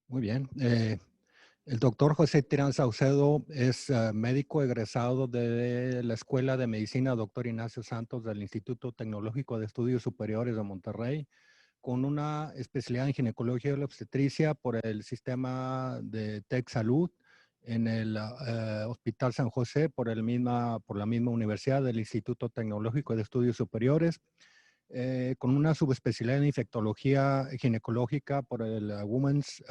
Muy bien. El doctor José Tirán Saucedo es médico egresado de la Escuela de Medicina Doctor Ignacio Santos del Instituto Tecnológico de Estudios Superiores de Monterrey, con una especialidad en ginecología y obstetricia por el sistema de Tec Salud en el Hospital San José por la misma universidad del Instituto Tecnológico de Estudios Superiores, con una subespecialidad en infectología ginecológica por el Women's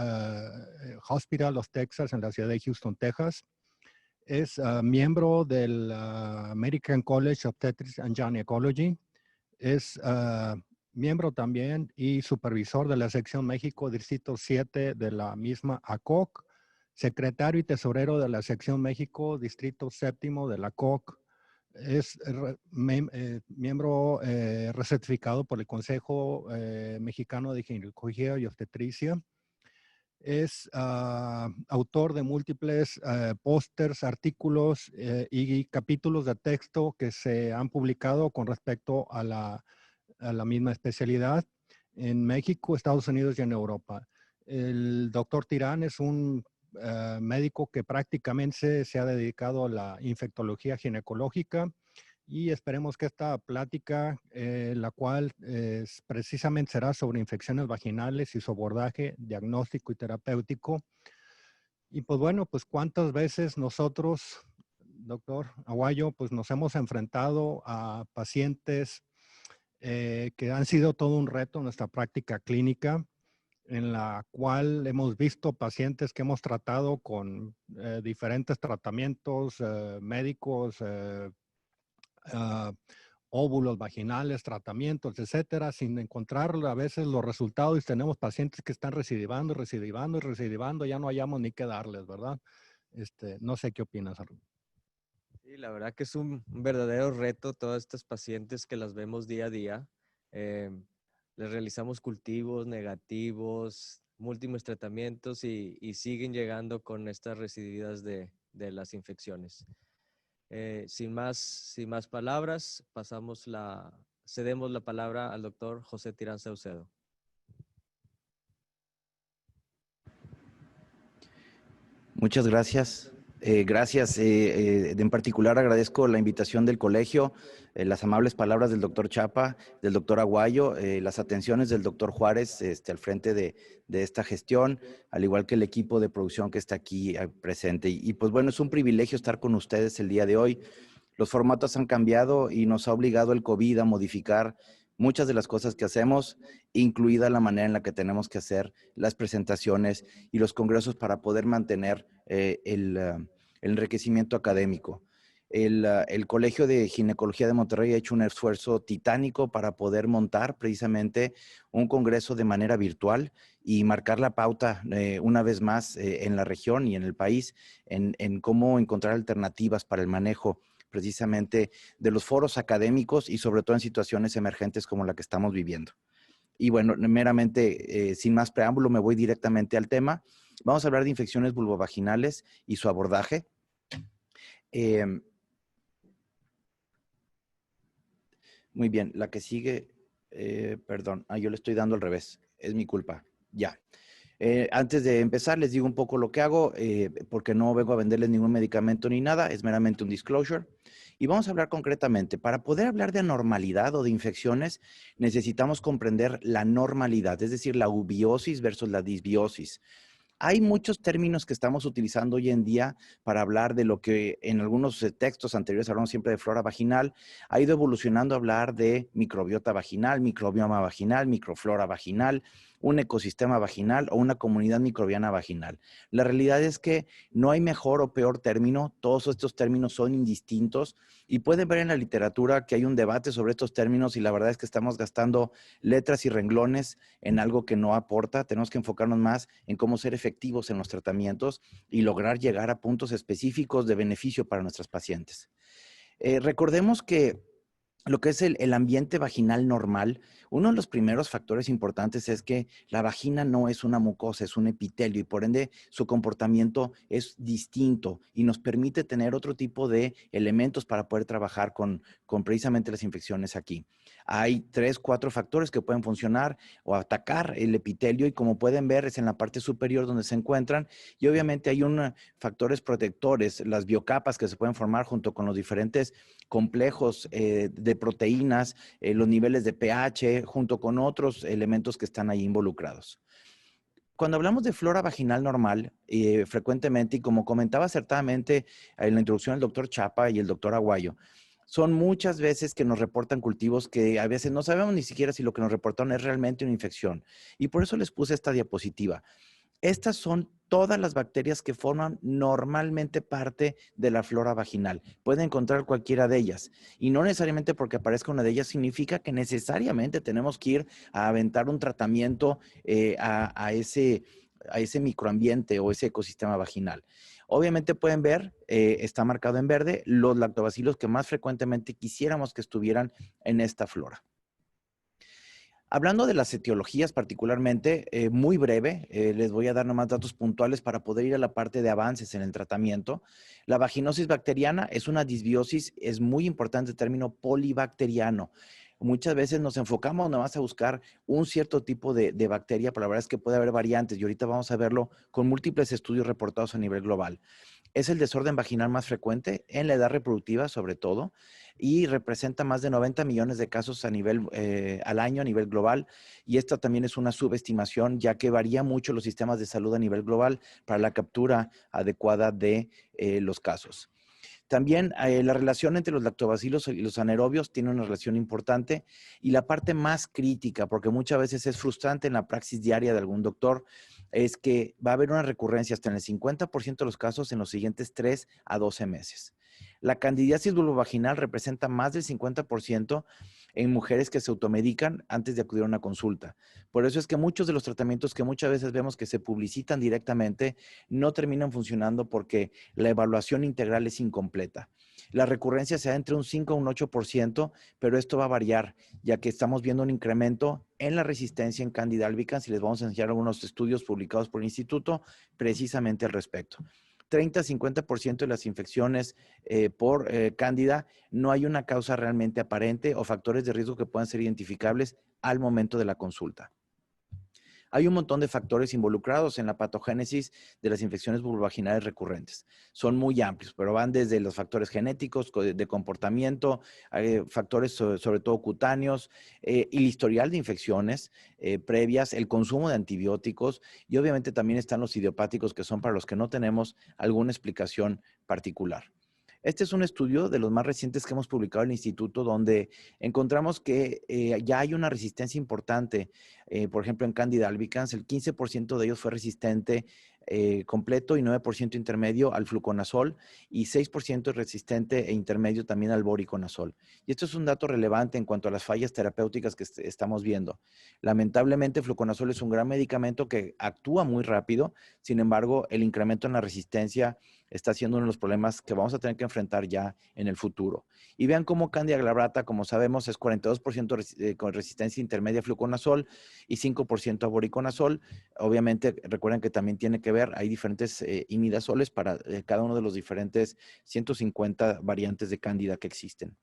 Hospital of Texas en la ciudad de Houston, Texas. Es miembro del American College of Obstetrics and Gynecology. Es miembro también y supervisor de la sección México Distrito 7 de la misma ACOC, secretario y tesorero de la sección México Distrito 7 de la ACOC. Es miembro recertificado por el Consejo Mexicano de Ginecología y Obstetricia. Es autor de múltiples pósters, artículos y capítulos de texto que se han publicado con respecto a la misma especialidad en México, Estados Unidos y en Europa. El doctor Tirán es un médico que prácticamente se ha dedicado a la infectología ginecológica y esperemos que esta plática, la cual precisamente será sobre infecciones vaginales y su abordaje diagnóstico y terapéutico. Y pues bueno, pues cuántas veces nosotros, doctor Aguayo, pues nos hemos enfrentado a pacientes que han sido todo un reto en nuestra práctica clínica, en la cual hemos visto pacientes que hemos tratado con diferentes tratamientos médicos, óvulos vaginales, tratamientos, etcétera, sin encontrar a veces los resultados. Y tenemos pacientes que están recidivando, recidivando y recidivando, ya no hallamos ni qué darles, ¿verdad? No sé qué opinas, Arun. Sí, la verdad que es un verdadero reto todas estas pacientes que las vemos día a día. Eh, Les realizamos cultivos negativos, múltiples tratamientos y siguen llegando con estas recidivistas de las infecciones. Sin más palabras, cedemos la palabra al doctor José Tirán Saucedo. Muchas gracias. Gracias. En particular agradezco la invitación del colegio, las amables palabras del doctor Chapa, del doctor Aguayo, las atenciones del doctor Juárez al frente de esta gestión, al igual que el equipo de producción que está aquí presente. Y pues bueno, es un privilegio estar con ustedes el día de hoy. Los formatos han cambiado y nos ha obligado el COVID a modificar muchas de las cosas que hacemos, incluida la manera en la que tenemos que hacer las presentaciones y los congresos para poder mantener el enriquecimiento académico. El Colegio de Ginecología de Monterrey ha hecho un esfuerzo titánico para poder montar precisamente un congreso de manera virtual y marcar la pauta una vez más en la región y en el país en cómo encontrar alternativas para el manejo precisamente de los foros académicos y sobre todo en situaciones emergentes como la que estamos viviendo. Y bueno, meramente, sin más preámbulo, me voy directamente al tema. Vamos a hablar de infecciones vulvovaginales y su abordaje. Muy bien, la que sigue, perdón, yo le estoy dando al revés, es mi culpa, ya. Antes de empezar, les digo un poco lo que hago, porque no vengo a venderles ningún medicamento ni nada, es meramente un disclosure. Y vamos a hablar concretamente, para poder hablar de anormalidad o de infecciones, necesitamos comprender la normalidad, es decir, la ubiosis versus la disbiosis. Hay muchos términos que estamos utilizando hoy en día para hablar de lo que en algunos textos anteriores hablamos siempre de flora vaginal, ha ido evolucionando a hablar de microbiota vaginal, microbioma vaginal, microflora vaginal, un ecosistema vaginal o una comunidad microbiana vaginal. La realidad es que no hay mejor o peor término, todos estos términos son indistintos y pueden ver en la literatura que hay un debate sobre estos términos y la verdad es que estamos gastando letras y renglones en algo que no aporta. Tenemos que enfocarnos más en cómo ser efectivos en los tratamientos y lograr llegar a puntos específicos de beneficio para nuestras pacientes. Recordemos que lo que es el ambiente vaginal normal, Uno de los primeros factores importantes es que la vagina no es una mucosa, es un epitelio y por ende su comportamiento es distinto y nos permite tener otro tipo de elementos para poder trabajar con precisamente las infecciones aquí. Hay 3, 4 factores que pueden funcionar o atacar el epitelio y como pueden ver es en la parte superior donde se encuentran y obviamente hay factores protectores, las biocapas que se pueden formar junto con los diferentes complejos de proteínas, los niveles de pH, junto con otros elementos que están ahí involucrados. Cuando hablamos de flora vaginal normal, frecuentemente, y como comentaba acertadamente en la introducción el doctor Chapa y el doctor Aguayo, son muchas veces que nos reportan cultivos que a veces no sabemos ni siquiera si lo que nos reportaron es realmente una infección. Y por eso les puse esta diapositiva. Estas son todas las bacterias que forman normalmente parte de la flora vaginal. Pueden encontrar cualquiera de ellas. Y no necesariamente porque aparezca una de ellas significa que necesariamente tenemos que ir a aventar un tratamiento a ese microambiente o ese ecosistema vaginal. Obviamente pueden ver, está marcado en verde, los lactobacilos que más frecuentemente quisiéramos que estuvieran en esta flora. Hablando de las etiologías particularmente, muy breve, les voy a dar nomás datos puntuales para poder ir a la parte de avances en el tratamiento. La vaginosis bacteriana es una disbiosis, es muy importante el término polibacteriano. Muchas veces nos enfocamos nomás a buscar un cierto tipo de bacteria, pero la verdad es que puede haber variantes y ahorita vamos a verlo con múltiples estudios reportados a nivel global. Es el desorden vaginal más frecuente en la edad reproductiva, sobre todo, y representa más de 90 millones de casos a nivel, al año a nivel global. Y esta también es una subestimación, ya que varía mucho los sistemas de salud a nivel global para la captura adecuada de los casos. También la relación entre los lactobacilos y los anaerobios tiene una relación importante y la parte más crítica, porque muchas veces es frustrante en la praxis diaria de algún doctor, es que va a haber una recurrencia hasta en el 50% de los casos en los siguientes 3 a 12 meses. La candidiasis vulvovaginal representa más del 50% en mujeres que se automedican antes de acudir a una consulta. Por eso es que muchos de los tratamientos que muchas veces vemos que se publicitan directamente no terminan funcionando porque la evaluación integral es incompleta. La recurrencia se da entre un 5 a un 8%, pero esto va a variar, ya que estamos viendo un incremento en la resistencia en Candida albicans y les vamos a enseñar algunos estudios publicados por el instituto precisamente al respecto. 30-50% de las infecciones por Cándida no hay una causa realmente aparente o factores de riesgo que puedan ser identificables al momento de la consulta. Hay un montón de factores involucrados en la patogénesis de las infecciones vulvovaginales recurrentes. Son muy amplios, pero van desde los factores genéticos, de comportamiento, factores sobre todo cutáneos, y el historial de infecciones previas, el consumo de antibióticos y obviamente también están los idiopáticos que son para los que no tenemos alguna explicación particular. Este es un estudio de los más recientes que hemos publicado en el instituto donde encontramos que ya hay una resistencia importante. Por ejemplo, en Candida albicans, el 15% de ellos fue resistente completo y 9% intermedio al fluconazol y 6% resistente e intermedio también al voriconazol. Y esto es un dato relevante en cuanto a las fallas terapéuticas que estamos viendo. Lamentablemente, fluconazol es un gran medicamento que actúa muy rápido, sin embargo, el incremento en la resistencia está siendo uno de los problemas que vamos a tener que enfrentar ya en el futuro. Y vean cómo Candida glabrata, como sabemos, es 42% con resistencia intermedia a fluconazol y 5% a voriconazol. Obviamente, recuerden que también tiene que ver, hay diferentes imidazoles para cada uno de los diferentes 150 variantes de Cándida que existen.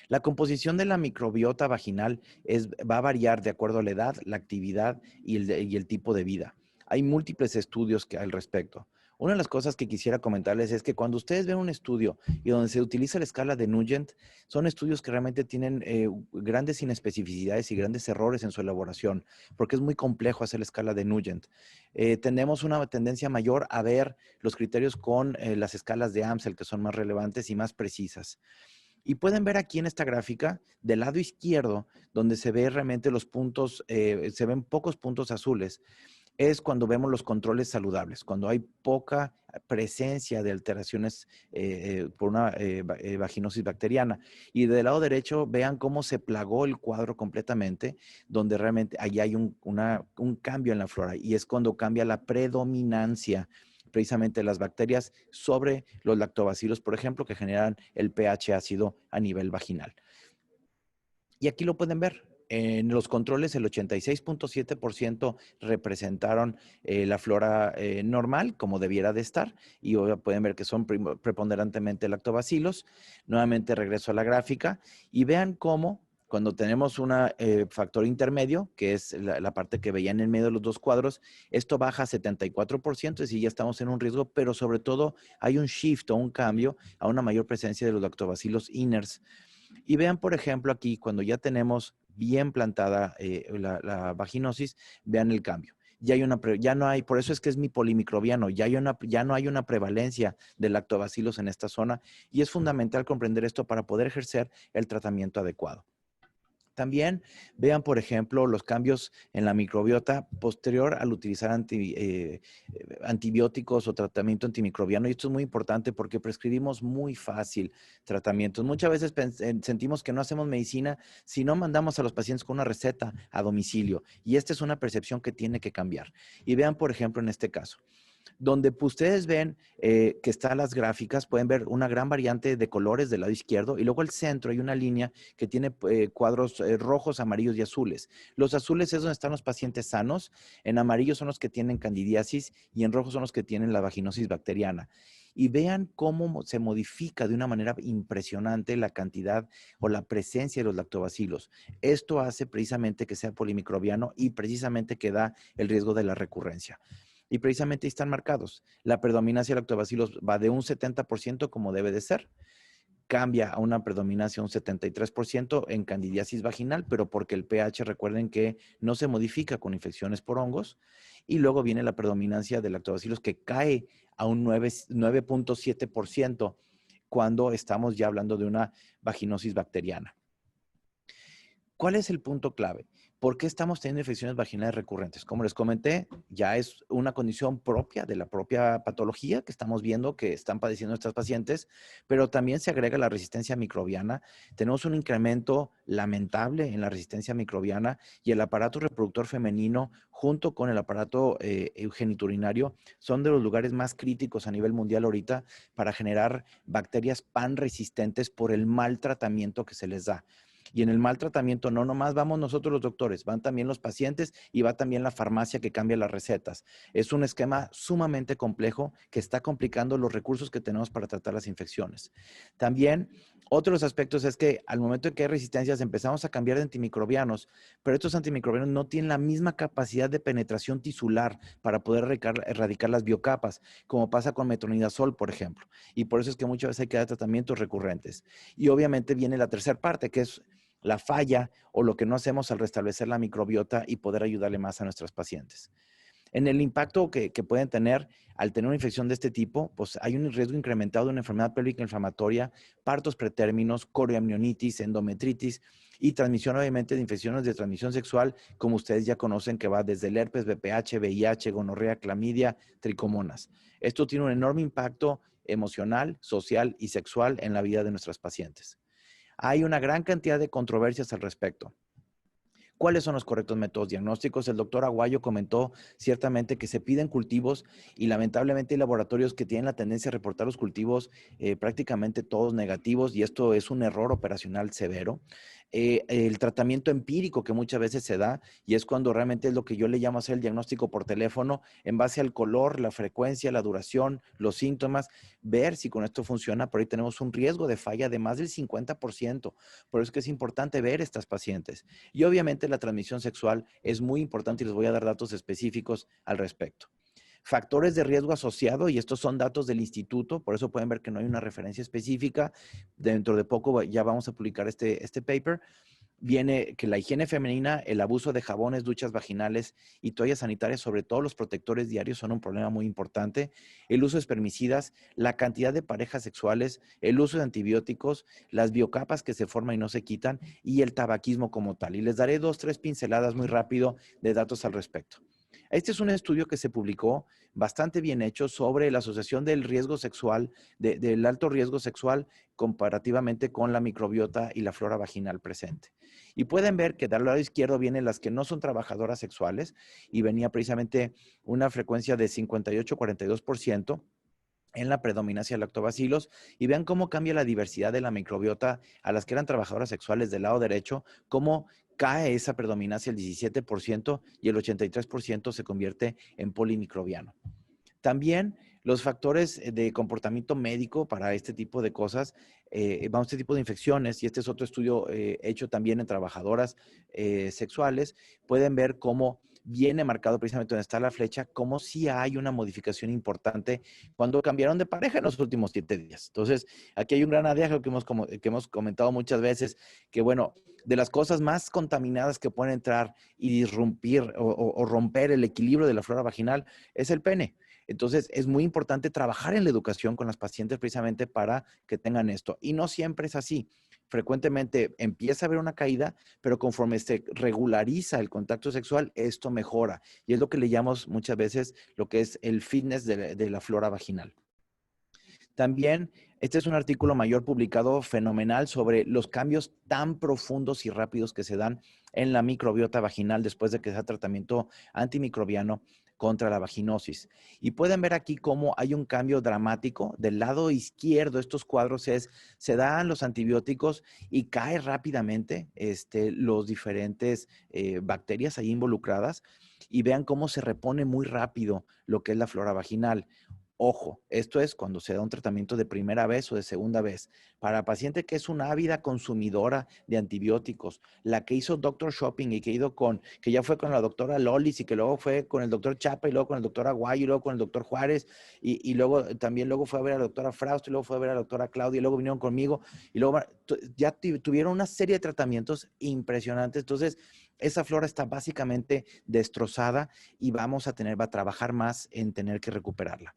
La composición de la microbiota vaginal va a variar de acuerdo a la edad, la actividad y el tipo de vida. Hay múltiples estudios al respecto. Una de las cosas que quisiera comentarles es que cuando ustedes ven un estudio y donde se utiliza la escala de Nugent, son estudios que realmente tienen grandes inespecificidades y grandes errores en su elaboración, porque es muy complejo hacer la escala de Nugent. Tenemos una tendencia mayor a ver los criterios con las escalas de Amsel, que son más relevantes y más precisas. Y pueden ver aquí en esta gráfica, del lado izquierdo, donde se ve realmente los puntos, se ven pocos puntos azules, es cuando vemos los controles saludables, cuando hay poca presencia de alteraciones por una vaginosis bacteriana. Y del lado derecho, vean cómo se plagó el cuadro completamente, donde realmente ahí hay un cambio en la flora y es cuando cambia la predominancia precisamente las bacterias sobre los lactobacilos, por ejemplo, que generan el pH ácido a nivel vaginal. Y aquí lo pueden ver. En los controles, el 86.7% representaron la flora normal, como debiera de estar, y hoy pueden ver que son preponderantemente lactobacilos. Nuevamente regreso a la gráfica y vean cómo cuando tenemos un factor intermedio, que es la parte que veían en medio de los dos cuadros, esto baja a 74%, es decir, ya estamos en un riesgo, pero sobre todo hay un shift o un cambio a una mayor presencia de los lactobacilos inners. Y vean, por ejemplo, aquí, cuando ya tenemos bien plantada la vaginosis, vean el cambio. Ya no hay, por eso es que es mi polimicrobiano, ya no hay una prevalencia de lactobacilos en esta zona y es fundamental comprender esto para poder ejercer el tratamiento adecuado. También vean, por ejemplo, los cambios en la microbiota posterior al utilizar antibióticos o tratamiento antimicrobiano. Y esto es muy importante porque prescribimos muy fácil tratamientos. Muchas veces sentimos que no hacemos medicina si no mandamos a los pacientes con una receta a domicilio. Y esta es una percepción que tiene que cambiar. Y vean, por ejemplo, en este caso, donde ustedes ven que están las gráficas, pueden ver una gran variante de colores del lado izquierdo y luego al centro hay una línea que tiene cuadros rojos, amarillos y azules. Los azules es donde están los pacientes sanos, en amarillo son los que tienen candidiasis y en rojo son los que tienen la vaginosis bacteriana. Y vean cómo se modifica de una manera impresionante la cantidad o la presencia de los lactobacilos. Esto hace precisamente que sea polimicrobiano y precisamente que da el riesgo de la recurrencia. Y precisamente ahí están marcados. La predominancia de lactobacilos va de un 70% como debe de ser. Cambia a una predominancia un 73% en candidiasis vaginal, pero porque el pH, recuerden que no se modifica con infecciones por hongos. Y luego viene la predominancia de lactobacilos que cae a un 9.7% cuando estamos ya hablando de una vaginosis bacteriana. ¿Cuál es el punto clave? ¿Por qué estamos teniendo infecciones vaginales recurrentes? Como les comenté, ya es una condición propia de la propia patología que estamos viendo que están padeciendo nuestras pacientes, pero también se agrega la resistencia microbiana. Tenemos un incremento lamentable en la resistencia microbiana y el aparato reproductor femenino junto con el aparato geniturinario son de los lugares más críticos a nivel mundial ahorita para generar bacterias pan-resistentes por el mal tratamiento que se les da. Y en el mal tratamiento no nomás vamos nosotros los doctores, van también los pacientes y va también la farmacia que cambia las recetas. Es un esquema sumamente complejo que está complicando los recursos que tenemos para tratar las infecciones. También, otros aspectos es que al momento en que hay resistencias empezamos a cambiar de antimicrobianos, pero estos antimicrobianos no tienen la misma capacidad de penetración tisular para poder erradicar las biocapas, como pasa con metronidazol, por ejemplo. Y por eso es que muchas veces hay que dar tratamientos recurrentes. Y obviamente viene la tercera parte, que es la falla o lo que no hacemos al restablecer la microbiota y poder ayudarle más a nuestros pacientes. En el impacto que pueden tener al tener una infección de este tipo, pues hay un riesgo incrementado de una enfermedad pélvica inflamatoria, partos pretérminos, coriamnionitis, endometritis y transmisión obviamente de infecciones de transmisión sexual, como ustedes ya conocen, que va desde el herpes, VPH, VIH, gonorrea, clamidia, tricomonas. Esto tiene un enorme impacto emocional, social y sexual en la vida de nuestras pacientes. Hay una gran cantidad de controversias al respecto. ¿Cuáles son los correctos métodos diagnósticos? El doctor Aguayo comentó ciertamente que se piden cultivos y lamentablemente hay laboratorios que tienen la tendencia a reportar los cultivos prácticamente todos negativos y esto es un error operacional severo. El tratamiento empírico que muchas veces se da y es cuando realmente es lo que yo le llamo hacer el diagnóstico por teléfono en base al color, la frecuencia, la duración, los síntomas, ver si con esto funciona, pero ahí tenemos un riesgo de falla de más del 50%. Por eso es que es importante ver estas pacientes. Y obviamente la transmisión sexual es muy importante y les voy a dar datos específicos al respecto. Factores de riesgo asociado, y estos son datos del instituto, por eso pueden ver que no hay una referencia específica. Dentro de poco ya vamos a publicar este paper. Viene que la higiene femenina, el abuso de jabones, duchas vaginales y toallas sanitarias, sobre todo los protectores diarios, son un problema muy importante. El uso de espermicidas, la cantidad de parejas sexuales, el uso de antibióticos, las biocapas que se forman y no se quitan y el tabaquismo como tal. Y les daré 2, 3 pinceladas muy rápido de datos al respecto. Este es un estudio que se publicó bastante bien hecho sobre la asociación del riesgo sexual, del alto riesgo sexual comparativamente con la microbiota y la flora vaginal presente. Y pueden ver que del lado izquierdo vienen las que no son trabajadoras sexuales y venía precisamente una frecuencia de 58-42% en la predominancia de lactobacilos y vean cómo cambia la diversidad de la microbiota a las que eran trabajadoras sexuales del lado derecho, cómo cae esa predominancia al 17% y el 83% se convierte en polimicrobiano. También los factores de comportamiento médico para este tipo de cosas, este tipo de infecciones, y este es otro estudio hecho también en trabajadoras sexuales, pueden ver cómo viene marcado precisamente donde está la flecha, como si hay una modificación importante cuando cambiaron de pareja en los últimos 7 días. Entonces, aquí hay un gran hallazgo que hemos comentado muchas veces, que bueno, de las cosas más contaminadas que pueden entrar y disrumpir o romper el equilibrio de la flora vaginal es el pene. Entonces, es muy importante trabajar en la educación con las pacientes precisamente para que tengan esto. Y no siempre es así. Frecuentemente empieza a haber una caída, pero conforme se regulariza el contacto sexual, esto mejora. Y es lo que le llamamos muchas veces lo que es el fitness de la flora vaginal. También, este es un artículo mayor publicado fenomenal sobre los cambios tan profundos y rápidos que se dan en la microbiota vaginal después de que se da tratamiento antimicrobiano contra la vaginosis. Y pueden ver aquí cómo hay un cambio dramático. Del lado izquierdo, estos cuadros se dan los antibióticos y cae rápidamente los diferentes bacterias ahí involucradas y vean cómo se repone muy rápido lo que es la flora vaginal. Ojo, esto es cuando se da un tratamiento de primera vez o de segunda vez. Para paciente que es una ávida consumidora de antibióticos, la que hizo Doctor Shopping y que ya fue con la doctora Lolis y que luego fue con el doctor Chapa y luego con el doctor Aguayo y luego con el doctor Juárez y luego también fue a ver a la doctora Frausto y luego fue a ver a la doctora Claudia y luego vinieron conmigo y luego ya tuvieron una serie de tratamientos impresionantes. Entonces, esa flora está básicamente destrozada y va a trabajar más en tener que recuperarla.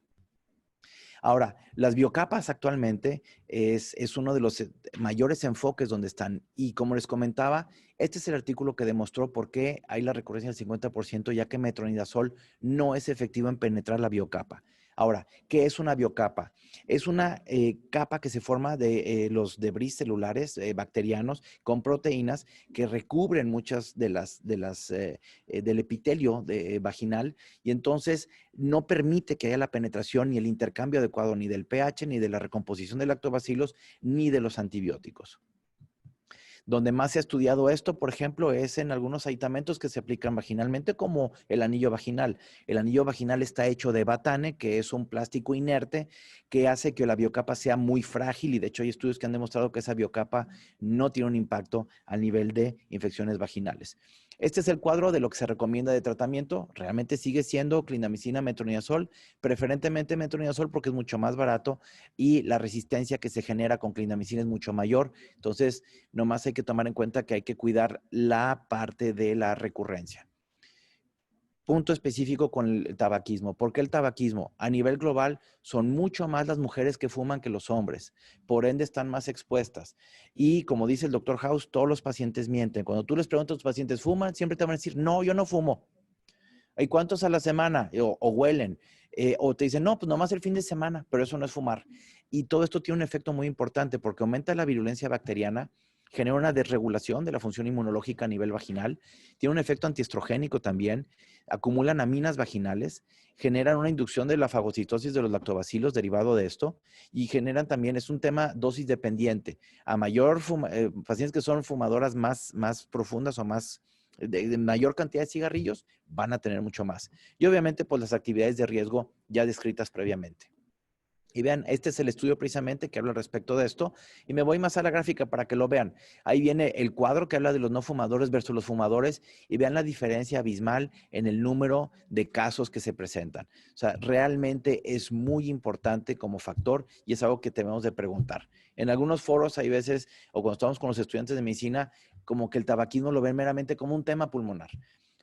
Ahora, las biocapas actualmente es uno de los mayores enfoques donde están. Y como les comentaba, este es el artículo que demostró por qué hay la recurrencia del 50%, ya que metronidazol no es efectivo en penetrar la biocapa. Ahora, ¿qué es una biocapa? Es una capa que se forma de los debris celulares bacterianos con proteínas que recubren muchas del epitelio vaginal y entonces no permite que haya la penetración ni el intercambio adecuado ni del pH, ni de la recomposición de lactobacilos, ni de los antibióticos. Donde más se ha estudiado esto, por ejemplo, es en algunos aditamentos que se aplican vaginalmente, como el anillo vaginal. El anillo vaginal está hecho de batane, que es un plástico inerte que hace que la biocapa sea muy frágil y de hecho hay estudios que han demostrado que esa biocapa no tiene un impacto al nivel de infecciones vaginales. Este es el cuadro de lo que se recomienda de tratamiento. Realmente sigue siendo clindamicina, metronidazol, preferentemente metronidazol porque es mucho más barato y la resistencia que se genera con clindamicina es mucho mayor. Entonces, nomás hay que tomar en cuenta que hay que cuidar la parte de la recurrencia. Punto específico con el tabaquismo. ¿Por qué el tabaquismo? A nivel global son mucho más las mujeres que fuman que los hombres. Por ende están más expuestas. Y como dice el doctor House, todos los pacientes mienten. Cuando tú les preguntas a tus pacientes, ¿fuman? Siempre te van a decir, no, yo no fumo. ¿Y cuántos a la semana? O huelen. O te dicen, no, pues nomás el fin de semana, pero eso no es fumar. Y todo esto tiene un efecto muy importante porque aumenta la virulencia bacteriana, genera una desregulación de la función inmunológica a nivel vaginal, tiene un efecto antiestrogénico también, acumulan aminas vaginales, generan una inducción de la fagocitosis de los lactobacilos derivado de esto y generan también, es un tema dosis dependiente. A mayor pacientes que son fumadoras más profundas o más de mayor cantidad de cigarrillos, van a tener mucho más. Y obviamente, pues las actividades de riesgo ya descritas previamente. Y vean, este es el estudio precisamente que habla al respecto de esto. Y me voy más a la gráfica para que lo vean. Ahí viene el cuadro que habla de los no fumadores versus los fumadores y vean la diferencia abismal en el número de casos que se presentan. O sea, realmente es muy importante como factor y es algo que debemos de preguntar. En algunos foros hay veces, o cuando estamos con los estudiantes de medicina, como que el tabaquismo lo ven meramente como un tema pulmonar.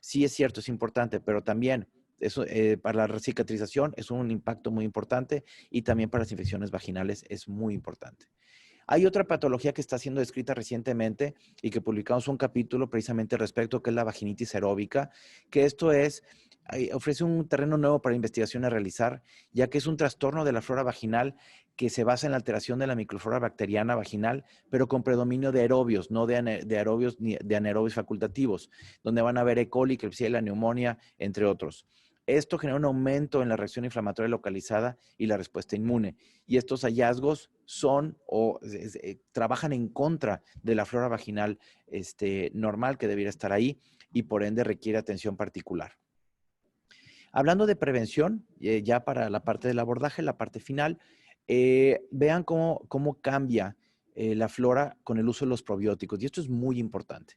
Sí es cierto, es importante, pero también eso, para la cicatrización es un impacto muy importante y también para las infecciones vaginales es muy importante. Hay otra patología que está siendo descrita recientemente y que publicamos un capítulo precisamente respecto, que es la vaginitis aeróbica, que esto ofrece un terreno nuevo para investigación a realizar, ya que es un trastorno de la flora vaginal que se basa en la alteración de la microflora bacteriana vaginal, pero con predominio de aerobios, no de aerobios ni de anaerobios facultativos, donde van a haber E. coli, Klebsiella, neumonía, entre otros. Esto genera un aumento en la reacción inflamatoria localizada y la respuesta inmune. Y estos hallazgos son trabajan en contra de la flora vaginal normal que debiera estar ahí y por ende requiere atención particular. Hablando de prevención, ya para la parte del abordaje, la parte final, vean cómo cambia la flora con el uso de los probióticos. Y esto es muy importante.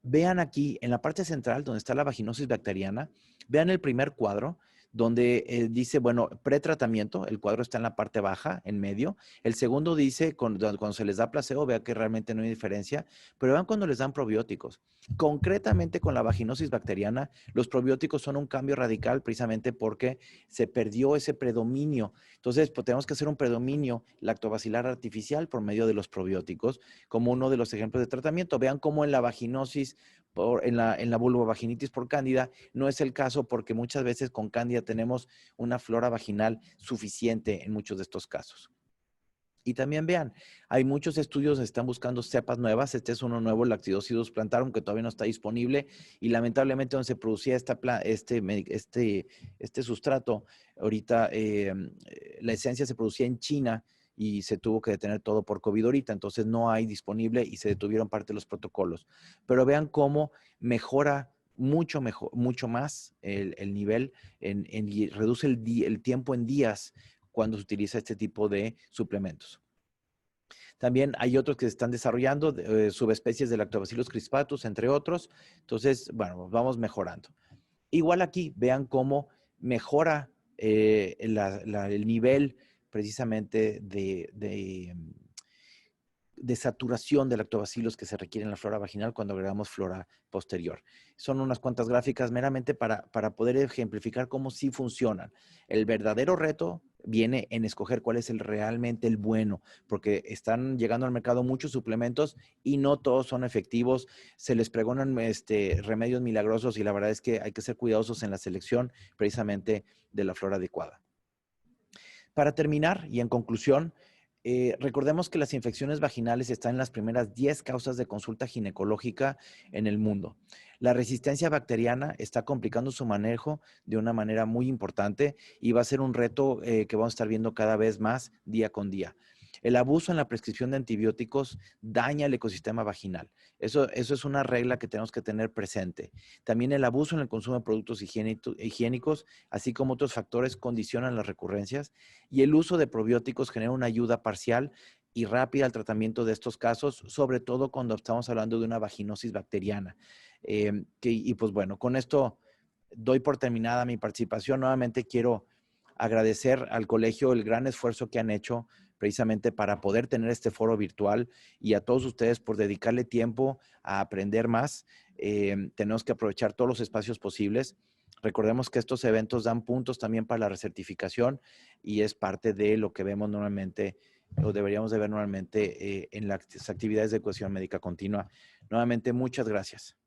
Vean aquí, en la parte central, donde está la vaginosis bacteriana, vean el primer cuadro, donde dice, bueno, pretratamiento, el cuadro está en la parte baja, en medio. El segundo dice, cuando se les da placebo, vean que realmente no hay diferencia, pero vean cuando les dan probióticos. Concretamente con la vaginosis bacteriana, los probióticos son un cambio radical precisamente porque se perdió ese predominio. Entonces, pues, tenemos que hacer un predominio lactobacilar artificial por medio de los probióticos, como uno de los ejemplos de tratamiento. Vean cómo en la vaginosis, en la vulvovaginitis por cándida, no es el caso porque muchas veces con cándida tenemos una flora vaginal suficiente en muchos de estos casos. Y también vean, hay muchos estudios que están buscando cepas nuevas. Este es uno nuevo, Lactidócidos plantarum, que todavía no está disponible. Y lamentablemente donde se producía este sustrato, ahorita la esencia se producía en China y se tuvo que detener todo por COVID ahorita. Entonces no hay disponible y se detuvieron parte de los protocolos. Pero vean cómo mejora mucho más el nivel y reduce el tiempo en días cuando se utiliza este tipo de suplementos. También hay otros que se están desarrollando, subespecies de Lactobacillus crispatus, entre otros. Entonces, bueno, vamos mejorando. Igual aquí, vean cómo mejora el nivel precisamente de saturación de lactobacilos que se requiere en la flora vaginal cuando agregamos flora posterior. Son unas cuantas gráficas meramente para poder ejemplificar cómo sí funcionan. El verdadero reto viene en escoger cuál es realmente el bueno, porque están llegando al mercado muchos suplementos y no todos son efectivos. Se les pregonan remedios milagrosos y la verdad es que hay que ser cuidadosos en la selección precisamente de la flora adecuada. Para terminar y en conclusión, recordemos que las infecciones vaginales están en las primeras 10 causas de consulta ginecológica en el mundo. La resistencia bacteriana está complicando su manejo de una manera muy importante y va a ser un reto que vamos a estar viendo cada vez más día con día. El abuso en la prescripción de antibióticos daña el ecosistema vaginal. Eso es una regla que tenemos que tener presente. También el abuso en el consumo de productos higiénicos, así como otros factores, condicionan las recurrencias. Y el uso de probióticos genera una ayuda parcial y rápida al tratamiento de estos casos, sobre todo cuando estamos hablando de una vaginosis bacteriana. Y pues bueno, con esto doy por terminada mi participación. Nuevamente quiero agradecer al colegio el gran esfuerzo que han hecho precisamente para poder tener este foro virtual y a todos ustedes por dedicarle tiempo a aprender más. Tenemos que aprovechar todos los espacios posibles. Recordemos que estos eventos dan puntos también para la recertificación y es parte de lo que vemos normalmente o deberíamos de ver normalmente en las actividades de educación médica continua. Nuevamente, muchas gracias.